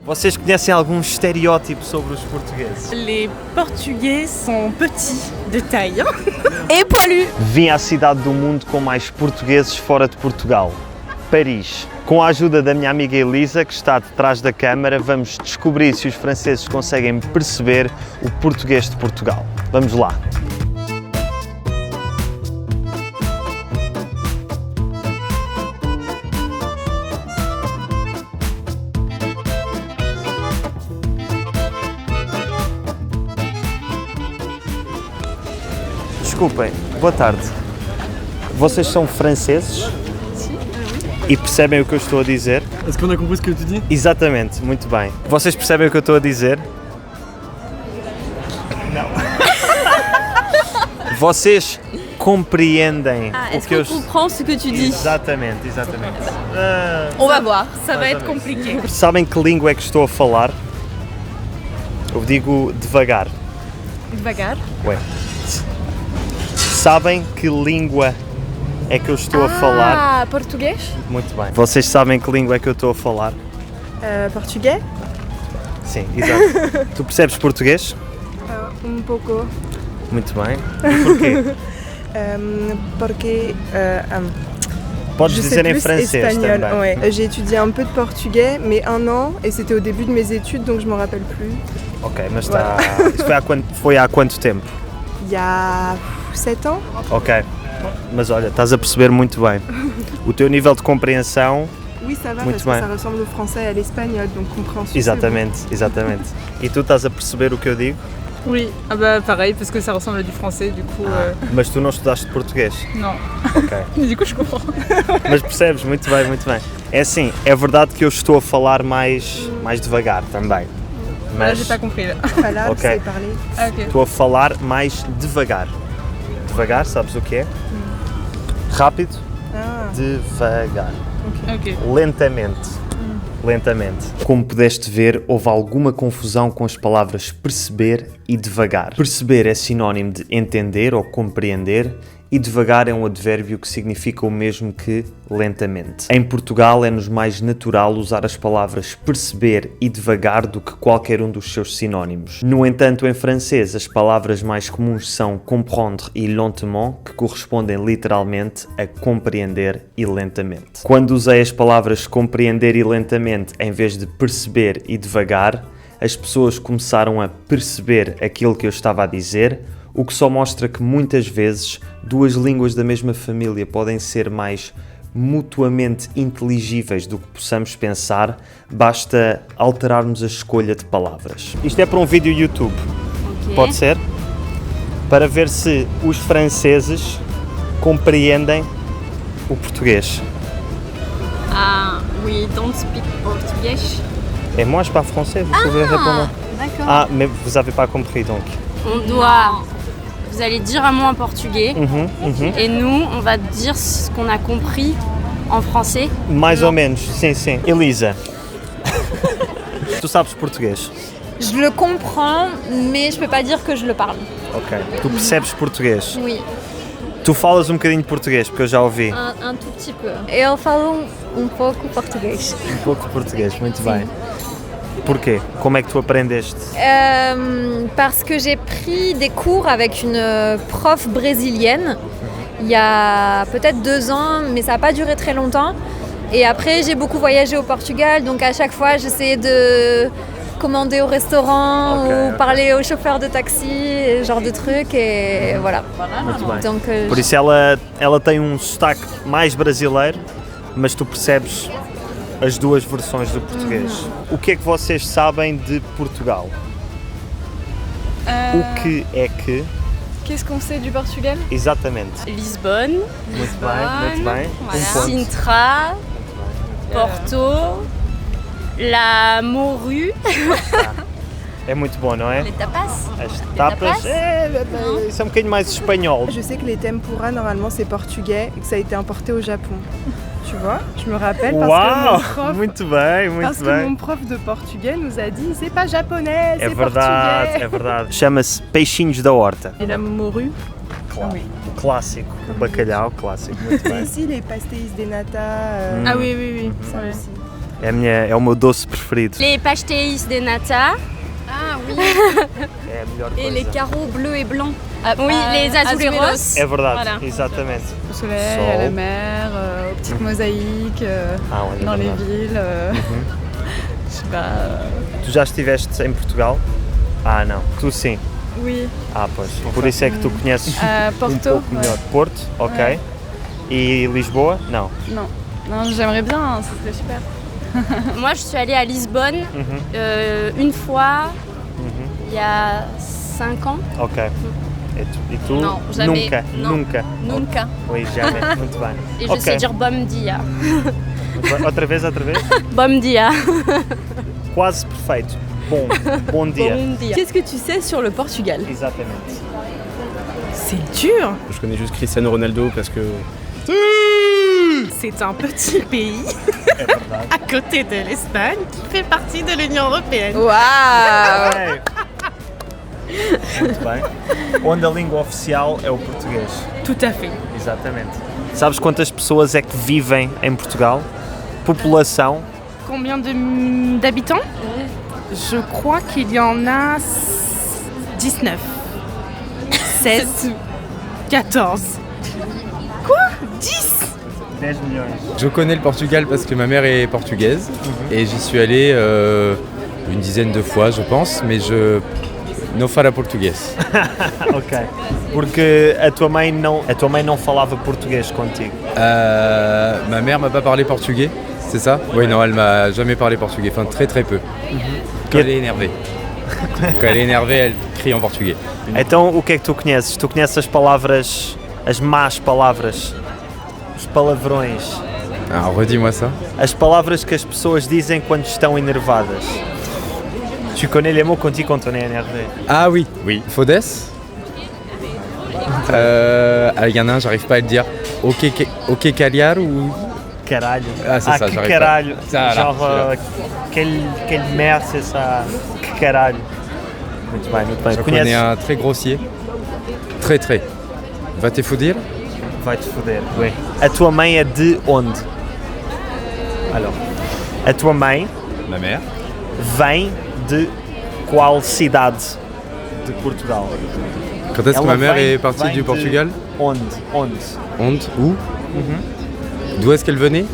Vocês conhecem algum estereótipo sobre os portugueses? Les Portugais sont petits de taille et poilus. Vim à cidade do mundo com mais portugueses fora de Portugal, Paris. Com a ajuda da minha amiga Elisa, que está detrás da câmara, vamos descobrir se os franceses conseguem perceber o português de Portugal. Vamos lá! Desculpem, boa tarde. Vocês são franceses? Sim. E percebem o que eu estou a dizer? Est-ce qu'on a compris ce que tu dis? Exatamente, muito bem. Vocês percebem o que eu estou a dizer? Não. Vocês compreendem o que eu... comprends ce que tu dis? Exatamente. On va voir, ça va être compliqué. Sabem que língua é que estou a falar? Eu digo devagar. Devagar. Ué. Sabem que língua é que eu estou a falar? Ah, português? Muito bem. Vocês sabem que língua é que eu estou a falar? Português? Sim, exato. Tu percebes português? Pouco. Muito bem. E porquê? Porque Podes je dizer sais em plus francês espagnol. também. Ouais. J'ai étudié un peu de portugais, mais 1 an, et c'était au début de mes études, donc je m'en rappelle plus. Ok, mas está... Isso foi há quanto tempo? Il y a 7 ans. Ok. Mas olha, estás a perceber muito bem. O teu nível de compreensão... Oui, ça va, Muito parce bem. que ça ressemble au français et à l'espagnol, donc compréhension. Exatamente. E tu estás a perceber o que eu digo? Oui, ah bah pareil, parce que ça ressemble à du français, du coup... Mas tu não estudaste português? Non. Ok. Mais du coup, je comprends. Mas percebes, muito bem. É assim, é verdade que eu estou a falar mais devagar também. Là, j'ai pas compris, là. Voilà, Ok. vous savez parler. Ah, ok. Estou a falar mais devagar. Devagar, sabes o que é? Rápido, Ah, devagar. Ok. Lentamente. Como pudeste ver, houve alguma confusão com as palavras perceber e devagar. Perceber é sinónimo de entender ou compreender e devagar é um advérbio que significa o mesmo que lentamente. Em Portugal é-nos mais natural usar as palavras perceber e devagar do que qualquer um dos seus sinónimos. No entanto, em francês, as palavras mais comuns são comprendre e lentement, que correspondem literalmente a compreender e lentamente. Quando usei as palavras compreender e lentamente em vez de perceber e devagar, as pessoas começaram a perceber aquilo que eu estava a dizer, o que só mostra que muitas vezes duas línguas da mesma família podem ser mais mutuamente inteligíveis do que possamos pensar, basta alterarmos a escolha de palavras. Isto é para um vídeo YouTube, pode ser? Para ver se os franceses compreendem o português. Ah, we don't speak português. Et moi je parle français, vous pouvez répondre. D'accord. Ah, mais vous avez pas compris donc. On doit. Vous allez dire un mot en portugais et nous, on va dire ce qu'on a compris en français. Mais ou menos, sim. Elisa, tu sabes português? Je le comprends, mais je peux pas dire que je le parle. Ok. Tu percebes português? Oui, Tu falas um bocadinho de português, porque eu já ouvi. un tout petit peu. Eu falo pouco português. Um pouco de português, muito bem. Porquê? Como é que tu aprendeste? Parce que j'ai pris des cours avec une prof brésilienne il y a peut-être 2 ans, mais ça n'a pas duré très longtemps. Et après, j'ai beaucoup voyagé au Portugal, donc à chaque fois, j'essayais de commander au restaurant ou parler au chauffeur de taxi, ce genre de trucs, et voilà. Muito bem. Donc, Por isso ela tem um sotaque mais brasileiro, mas tu percebes as duas versões do português. O que é que vocês sabem de Portugal? O que é que... qu'est-ce qu'on sait du Portugal? Exatamente. Lisbonne, Muito bem. voilà. Ponto. Sintra, Porto, la morue, É muito bom, não é? les tapas. As tapas, isso é um bocadinho mais espanhol. Je sais que les tempura, normalement, c'est portugais et que ça a été importé au Japon. Tu vois? Je me rappelle parce que mon prof... Muito bem, Parce muito que bem. mon prof de portugais nous a dit c'est pas japonais, É c'est verdade, portugais. é verdade. Chama-se peixinhos da horta. Et la morue. Claro. O clássico, o bacalhau clássico. Muito Et bem. ici les pastéis de nata. Ah oui. Ça aussi. É o meu doce preferido. Les pastéis de nata. Ah oui. É a melhor Et coisa. les carreaux bleus et blancs. Oui, les azuleros. É verdade, Voilà. exatamente. Au soleil, Sol. à la mer, aux petites mosaïques, Ah, ouais, dans é les verdade. villes. Je sais pas. Tu já estiveste em Portugal? Ah, não. Tu sim. Oui, Ah, pois. Por isso é que tu conheces à Porto. um pouco melhor. Porto, ok. Ouais. E Lisboa? Não. Non, j'aimerais bien, hein, ce serait super. Moi, je suis allée à Lisbonne une fois, il y a 5 ans. Ok. E tu? Não, jamais. Nunca, Não. nunca. Nunca. Oui, jamais. Muito bem. Et je Ok. sais dire bom dia. Muito bem. Outra vez? Bom dia. Quase perfeito. Bom dia. Bom dia. Qu'est-ce que tu sais sur le Portugal? Exatamente. C'est dur. Je connais juste Cristiano Ronaldo parce que C'est un petit pays É verdade. à côté de l'Espagne qui fait partie de l'Union Européenne. Waouh. Ok. Muito bem. Onde a língua oficial é o português. Tout à fait. Exatamente. Sabes quantas pessoas é que vivem em Portugal? População? Combien d'habitants? Je crois qu'il y en a 19. 16. 14. Quoi? 10? 10 milhões. je connais le Portugal parce que ma mère est portugaise et j'y suis allé une dizaine de fois, je pense, mais je não falo português. Ok. Porque a tua mãe não falava português contigo. Ma mère m'a pas parlé portugais, c'est ça? Oui, non, elle m'a jamais parlé portugais, enfin très très peu. Quand elle est énervée. Quand elle est énervée, elle crie en portugais. Então o que é que tu conheces? Tu conheces as palavras, as más palavras, os palavrões, Alors redis-moi ça. as palavras que as pessoas dizem quando estão enervadas. Tu connais les mots quand tu es énervé? Ah oui, oui. Fodes. Il y en a un, j'arrive pas à le dire. Ok Caliar ou... Caralho. Ah, c'est ça, que j'arrive caralho. pas. Ça, là, Genre, celui-là. quelle merde c'est ça? Que caralho. Muito bem, muito bem. J'en connais un très grossier. Très très. Va te foder? Vai-te foder. Oui. A tua mãe é de onde? Alors, a tua mãe Ma mère. vem de qual cidade de Portugal? Quand est-ce que ma mère vem- est partie vem du de Portugal? Onde? Onde? Où? D'où est-ce qu'elle venait?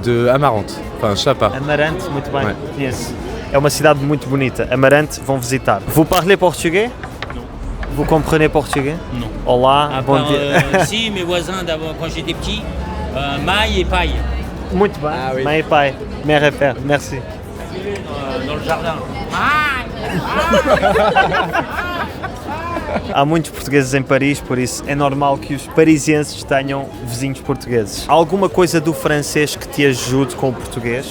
De Amarante. Enfin, Chapa. Amarante, muito bem, Ouais. conheço. É uma cidade muito bonita. Amarante, vão visitar. Vous parlez portugais? Non. Vous comprenez portugais? Non. Olá, À bom part, dia. si, mes voisins d'avant, quand j'étais petit, maille et paille Muito bem. Ah, oui. Mãe e pai. Mère et père. Merci. dans le jardin. Há muitos portugueses em Paris, por isso é normal que os parisienses tenham vizinhos portugueses. Há alguma coisa do francês que te ajude com o português?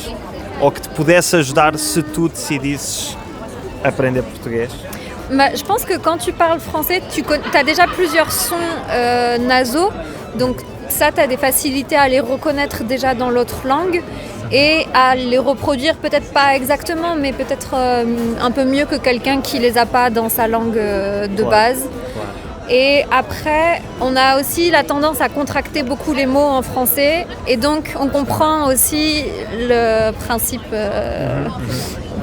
Ou que te pudesse ajudar se tu decidisses aprender português? Bah, je pense que quand tu parles français, tu as déjà plusieurs sons nasaux. Donc ça, tu as des facilités à les reconnaître déjà dans l'autre langue et à les reproduire, peut-être pas exactement, mais peut-être un peu mieux que quelqu'un qui les a pas dans sa langue de base. Et après, on a aussi la tendance à contracter beaucoup les mots en français et donc on comprend aussi le principe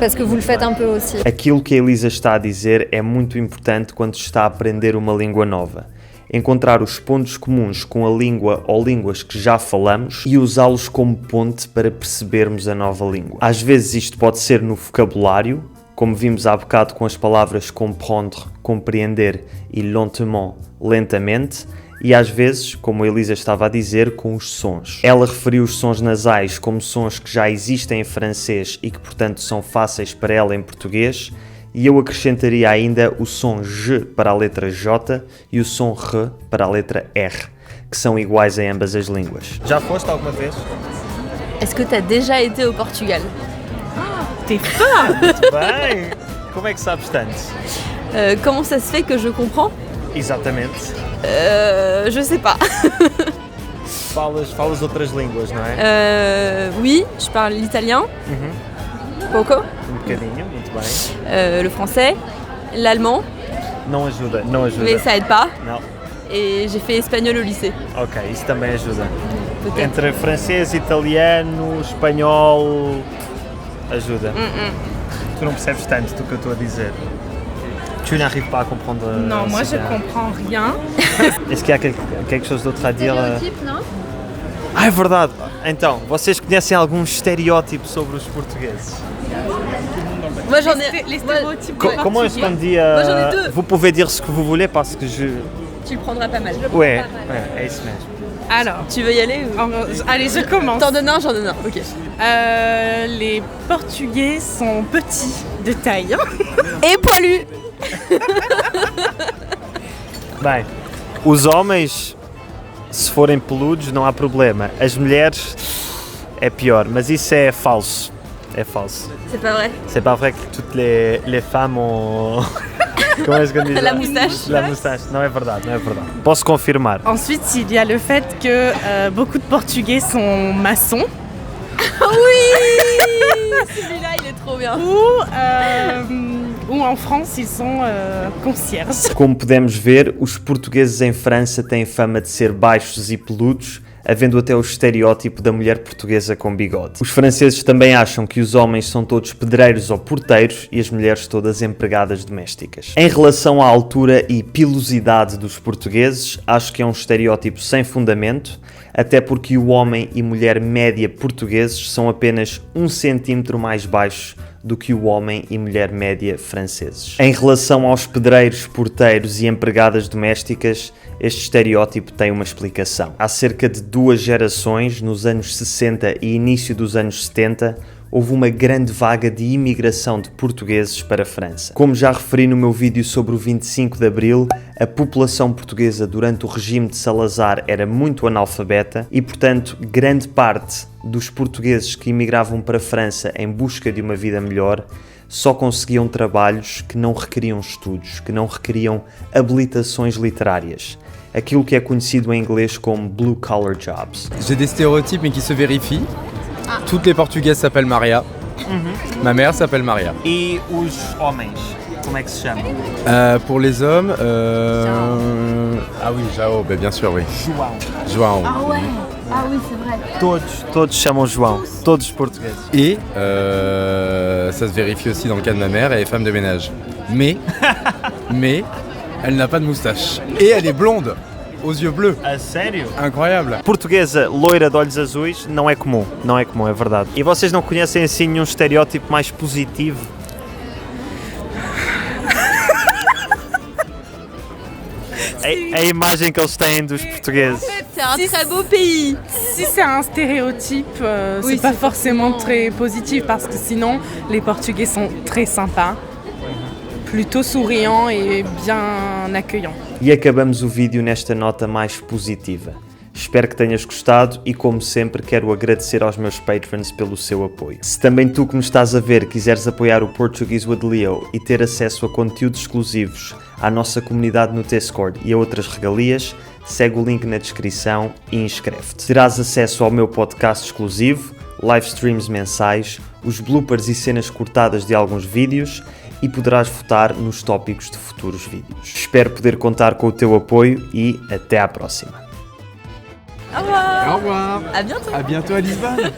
parce que vous le faites un peu aussi. Aquilo que a Elisa está a dizer é muito importante quando se está a aprender uma língua nova. Encontrar os pontos comuns com a língua ou línguas que já falamos e usá-los como ponte para percebermos a nova língua. Às vezes isto pode ser no vocabulário, como vimos há bocado com as palavras comprendre, compreender e lentement, lentamente, e às vezes, como a Elisa estava a dizer, com os sons. Ela referiu os sons nasais como sons que já existem em francês e que, portanto, são fáceis para ela em português, e eu acrescentaria ainda o som G para a letra J e o som R para a letra R, que são iguais em ambas as línguas. Já foste alguma vez? Est-ce que tu as déjà été au Portugal? T'es fort. Muito bem! Como é que sabes tanto? Comment ça se fait que je comprends? Exatamente. Je sais pas. Falas outras línguas, não é? Oui, je parle l'italien. Poco. Um bocadinho, muito bem. Le français. L'allemand. Não ajuda, não ajuda. Mais ça aide pas. Não. Et j'ai fait espagnol au lycée. Ok, isso também ajuda. Entre francês, italiano, espanhol... Ajuda. Tu não percebes tanto do que eu estou a dizer. Tu n'arrives pas à comprendre... Non, moi je comprends rien. Est-ce qu'il y a quelque chose d'autre à dire? Non? Ah, é verdade. Então, vocês conhecem algum estereótipo sobre os portugueses? Moi j'en ai. Les stéréotypes Comment est-ce qu'on dit Moi, j'en ai deux. Vous pouvez dire ce que vous voulez parce que je... Tu le prendras pas mal. Ouais, é isso mesmo. Alors, Tu veux y aller ou... allez, je commence. T'en donnes un, j'en donne un. Ok. Les Portugais sont petits de taille. Et poilu. Bem, os homens, se forem peludos, não há problema. As mulheres é pior, mas isso é falso. É falso. C'est pas vrai. C'est pas vrai que toutes les femmes ont... Comment est-ce qu'on dit ça? La moustache. La moustache. Não é verdade, não é verdade. Posso confirmar. Ensuite, il y a le fait que beaucoup de Portugais sont maçons Oui. Celui-là, il est trop bien. ou en France, ils sont concierges. Como podemos ver, os portugueses em França têm fama de ser baixos e peludos, havendo até o estereótipo da mulher portuguesa com bigode. Os franceses também acham que os homens são todos pedreiros ou porteiros e as mulheres todas empregadas domésticas. Em relação à altura e pilosidade dos portugueses, acho que é um estereótipo sem fundamento, até porque o homem e mulher média portugueses são apenas 1 centímetro mais baixos do que o homem e mulher média franceses. Em relação aos pedreiros, porteiros e empregadas domésticas, este estereótipo tem uma explicação. Há cerca de 2 gerações, nos anos 60 e início dos anos 70, houve uma grande vaga de imigração de portugueses para a França. Como já referi no meu vídeo sobre o 25 de Abril, a população portuguesa durante o regime de Salazar era muito analfabeta e, portanto, grande parte dos portugueses que imigravam para a França em busca de uma vida melhor só conseguiam trabalhos que não requeriam estudos, que não requeriam habilitações literárias. Aquilo que é conhecido em inglês como blue collar jobs. J'ai des stéréotypes mais qui se vérifient. Toutes les portugaises s'appellent Maria. Ma mère s'appelle Maria. E os homens, como é que se chamam? Pour les hommes, ah oui, Jao, bah, bien sûr, oui. João. Ah ouais. Ah oui, c'est vrai. Todos chamam João, todos os portugueses. Et ça se vérifie aussi dans le cas de ma mère, elle est femme de ménage. Mais elle n'a pas de moustache. Et elle est blonde, aux yeux bleus. A sério? Incroyable. Portuguesa loira de olhos azuis não é comum, é verdade. E vocês não conhecem assim nenhum estereótipo mais positivo? A imagem que eles têm dos portugueses. C'est un très beau pays. Si c'est un stéréotype, Oui, c'est pas c'est forcément forcément- très positif parce que sinon, les Portugais sont très sympas, plutôt souriants et bien accueillants. E acabamos o vídeo nesta nota mais positiva. Espero que tenhas gostado e, como sempre, quero agradecer aos meus patrons pelo seu apoio. Se também tu que me estás a ver quiseres apoiar o Portuguese with Leo e ter acesso a conteúdos exclusivos, à nossa comunidade no Discord e a outras regalias, segue o link na descrição e inscreve-te. Terás acesso ao meu podcast exclusivo, live streams mensais, os bloopers e cenas cortadas de alguns vídeos e poderás votar nos tópicos de futuros vídeos. Espero poder contar com o teu apoio e até à próxima. Au revoir. Au revoir. À bientôt. À bientôt à Lisbonne.